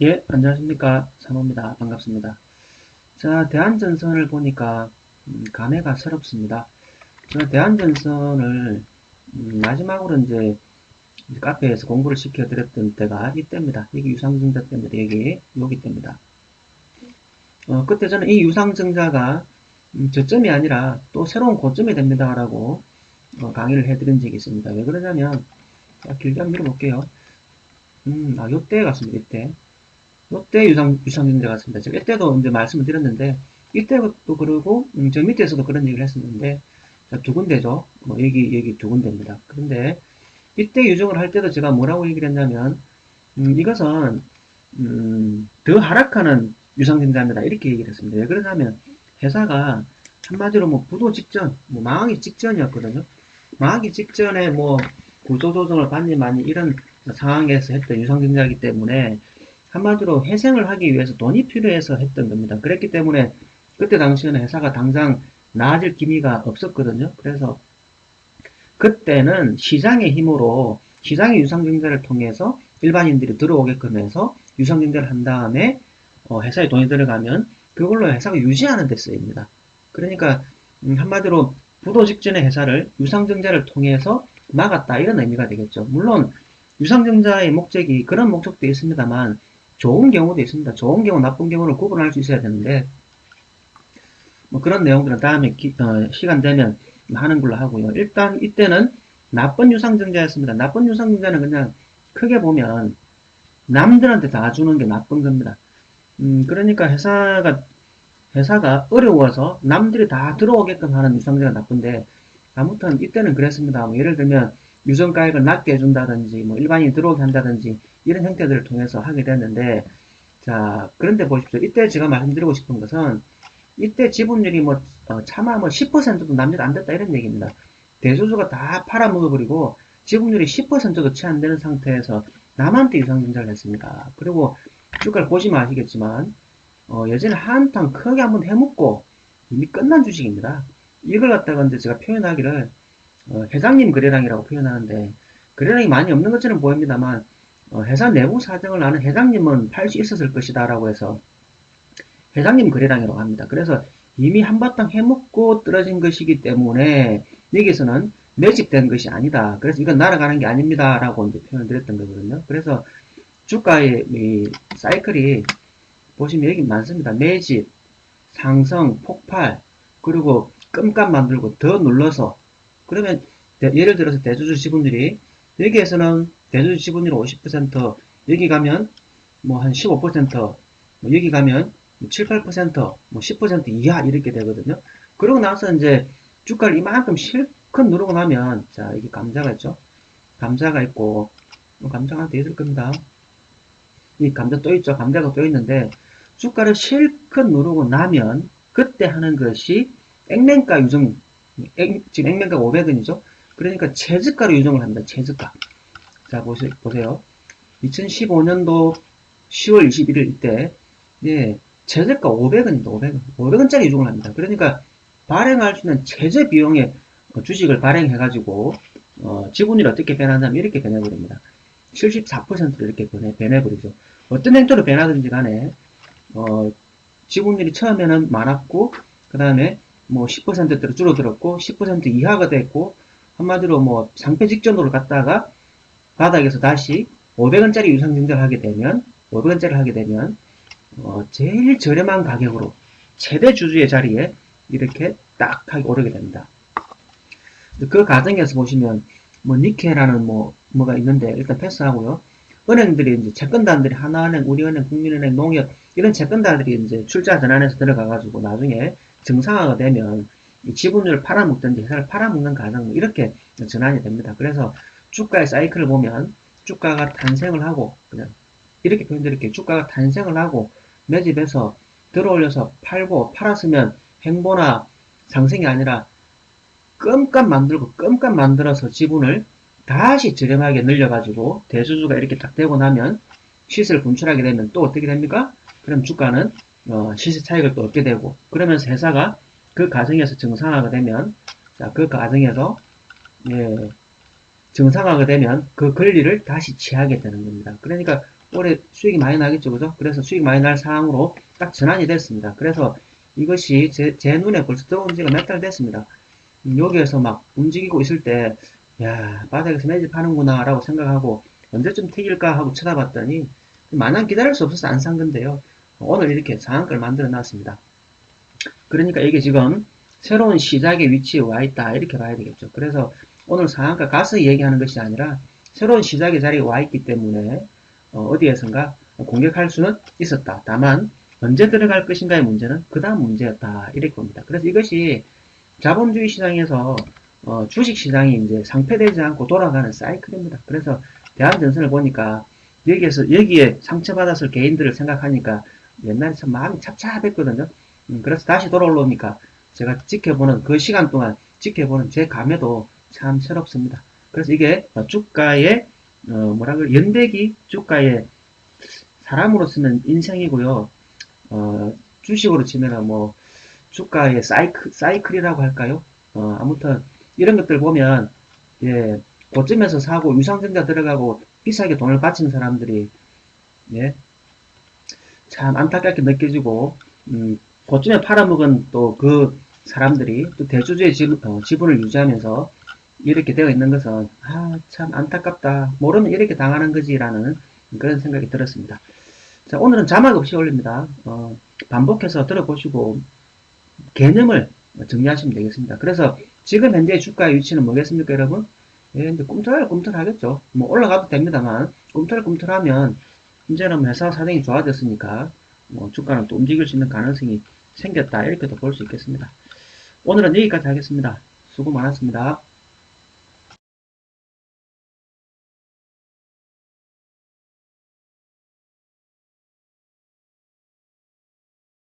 예, 안녕하십니까. 산호입니다. 반갑습니다. 자, 대한전선을 보니까, 감회가 새롭습니다. 저 대한전선을, 마지막으로 이제 카페에서 공부를 시켜드렸던 때가 이때입니다. 이게 유상증자 때입니다. 여기 때입니다. 그때 저는 이 유상증자가, 저점이 아니라 또 새로운 고점이 됩니다라고, 강의를 해드린 적이 있습니다. 왜 그러냐면, 자, 길게 한번 밀어볼게요. 요때 같습니다. 이때. 요때 유상증자 같습니다. 제가 이때도 이제 말씀을 드렸는데, 이때도 그러고, 저 밑에서도 그런 얘기를 했었는데, 자, 두 군데죠. 여기 두 군데입니다. 그런데, 이때 유정을 할 때도 제가 뭐라고 얘기를 했냐면, 이것은, 더 하락하는 유상증자입니다. 이렇게 얘기를 했습니다. 왜 그러냐면, 회사가 한마디로 뭐 부도 직전, 뭐 망하기 직전이었거든요. 망하기 직전에 뭐 구조조정을 받니 마니 이런 상황에서 했던 유상증자이기 때문에, 한마디로 회생을 하기 위해서 돈이 필요해서 했던 겁니다. 그랬기 때문에 그때 당시에는 회사가 당장 나아질 기미가 없었거든요. 그래서 그때는 시장의 힘으로 시장의 유상증자를 통해서 일반인들이 들어오게끔 해서 유상증자를 한 다음에 회사에 돈이 들어가면 그걸로 회사가 유지하는 데 쓰입니다. 그러니까 한마디로 부도 직전의 회사를 유상증자를 통해서 막았다 이런 의미가 되겠죠. 물론 유상증자의 목적이 그런 목적도 있습니다만 좋은 경우도 있습니다. 좋은 경우, 나쁜 경우를 구분할 수 있어야 되는데, 뭐 그런 내용들은 다음에 시간 되면 하는 걸로 하고요. 일단 이때는 나쁜 유상증자였습니다. 나쁜 유상증자는 그냥 크게 보면 남들한테 다 주는 게 나쁜 겁니다. 그러니까 회사가 어려워서 남들이 다 들어오게끔 하는 유상증자가 나쁜데, 아무튼 이때는 그랬습니다. 뭐 예를 들면 유전가액을 낮게 해준다든지, 뭐 일반인이 들어오게 한다든지, 이런 형태들을 통해서 하게 됐는데, 자, 그런데 보십시오. 이때 제가 말씀드리고 싶은 것은, 이때 지분율이 차마 10%도 남짓 안 됐다 이런 얘기입니다. 대주주가 다 팔아먹어버리고, 지분율이 10%도 채 안 되는 상태에서 남한테 유상증자를 했습니다. 그리고 주가를 보시면 아시겠지만, 예전에 한탕 크게 한번 해먹고, 이미 끝난 주식입니다. 이걸 갖다가 이제 제가 표현하기를, 회장님 거래량이라고 표현하는데, 거래량이 많이 없는 것처럼 보입니다만, 회사 내부 사정을 아는 회장님은 팔 수 있었을 것이다 라고 해서 회장님 거래량이라고 합니다. 그래서 이미 한바탕 해먹고 떨어진 것이기 때문에 여기서는 매집된 것이 아니다. 그래서 이건 날아가는 게 아닙니다 라고 이제 표현을 드렸던 거거든요. 그래서 주가의 이 사이클이 보시면 여기 많습니다. 매집, 상승, 폭발, 그리고 끔값 만들고 더 눌러서, 그러면 예를 들어서 대주주 지분율이 여기에서는 대주주 지분율 50%, 여기 가면 뭐 한 15%, 뭐 여기 가면 7, 8%, 뭐 10% 이하 이렇게 되거든요. 그러고 나서 이제 주가를 이만큼 실컷 누르고 나면, 자, 여기 감자가 있죠. 감자가 있고, 감자가 돼 있을 겁니다. 이 감자 또 있죠. 감자가 또 있는데, 주가를 실컷 누르고 나면, 그때 하는 것이 액면가 유정, 지금 액면가가 500원이죠. 그러니까 최저가로 유정을 합니다. 최저가. 자, 보세요. 2015년도 10월 21일 이때, 예, 최저가 500원입니다. 500원. 500원짜리 유정을 합니다. 그러니까 발행할 수 있는 최저 비용의 주식을 발행해가지고, 지분율이 어떻게 변하냐면 이렇게 변해버립니다. 74%로 이렇게 변해버리죠. 어떤 행태로 변하든지 간에, 지분율이 처음에는 많았고, 그 다음에 뭐 10%대로 줄어들었고, 10% 이하가 됐고, 한마디로 뭐 상패 직전으로 갔다가 바닥에서 다시 500원짜리 유상증자를 하게 되면, 500원짜리를 하게 되면, 제일 저렴한 가격으로 최대 주주의 자리에 이렇게 딱 하게 오르게 됩니다. 그 과정에서 보시면, 뭐, 니케라는 뭐가 있는데, 일단 패스하고요. 은행들이 이제 채권단들이 하나은행, 우리은행, 국민은행, 농협, 이런 채권단들이 이제 출자 전환해서 들어가가지고 나중에 정상화가 되면 이 지분율을 팔아먹든지 회사를 팔아먹는 과정, 이렇게 전환이 됩니다. 그래서 주가의 사이클을 보면 주가가 탄생을 하고, 그냥 이렇게 표현드릴게요. 주가가 탄생을 하고 매집해서 들어올려서 팔고, 팔았으면 횡보나 상승이 아니라 끔값 만들어서 지분을 다시 저렴하게 늘려가지고 대주주가 이렇게 딱 되고 나면 시세를 분출하게 되면 또 어떻게 됩니까? 그럼 주가는 시세 차익을 또 얻게 되고, 그러면서 회사가 그 과정에서 정상화가 되면, 자, 그 과정에서 정상화가 되면 그 권리를 다시 취하게 되는 겁니다. 그러니까 올해 수익이 많이 나겠죠, 그죠? 그래서 수익 많이 날 상황으로 딱 전환이 됐습니다. 그래서 이것이 제 눈에 벌써 들어온 지가 몇 달 됐습니다. 여기에서 막 움직이고 있을 때, 야, 바닥에서 매집하는구나, 라고 생각하고, 언제쯤 튀길까 하고 쳐다봤더니, 마냥 기다릴 수 없어서 안 산 건데요. 오늘 이렇게 상한가를 만들어 놨습니다. 그러니까 이게 지금 새로운 시작의 위치에 와 있다, 이렇게 봐야 되겠죠. 그래서 오늘 상한가 가서 얘기하는 것이 아니라, 새로운 시작의 자리에 와 있기 때문에, 어디에선가 공격할 수는 있었다. 다만, 언제 들어갈 것인가의 문제는 그 다음 문제였다, 이렇게 봅니다. 그래서 이것이 자본주의 시장에서 주식 시장이 이제 상폐되지 않고 돌아가는 사이클입니다. 그래서 대한전선을 보니까 여기에 상처받았을 개인들을 생각하니까 옛날에 참 마음이 찹찹했거든요. 그래서 다시 돌아올라오니까 제가 지켜보는 그 시간 동안 지켜보는 제 감회도 참 새롭습니다. 그래서 이게 주가의 뭐라 그래 연대기 주가의 사람으로서는 인생이고요. 주식으로 치면은 뭐 주가의 사이클이라고 할까요? 아무튼, 이런 것들 보면, 예, 고점에서 사고, 유상증자 들어가고, 비싸게 돈을 바친 사람들이, 예, 참 안타깝게 느껴지고, 고점에 팔아먹은 또 그 사람들이 또 대주주의 지분을 유지하면서 이렇게 되어 있는 것은, 참 안타깝다. 모르면 이렇게 당하는 거지라는 그런 생각이 들었습니다. 자, 오늘은 자막 없이 올립니다. 반복해서 들어보시고, 개념을 정리하시면 되겠습니다. 그래서 지금 현재 주가의 위치는 뭐겠습니까, 여러분? 예, 이제 꿈틀꿈틀하겠죠. 뭐 올라가도 됩니다만 꿈틀꿈틀하면 이제는 회사 사정이 좋아졌으니까 뭐 주가는 또 움직일 수 있는 가능성이 생겼다, 이렇게도 볼 수 있겠습니다. 오늘은 여기까지 하겠습니다. 수고 많았습니다.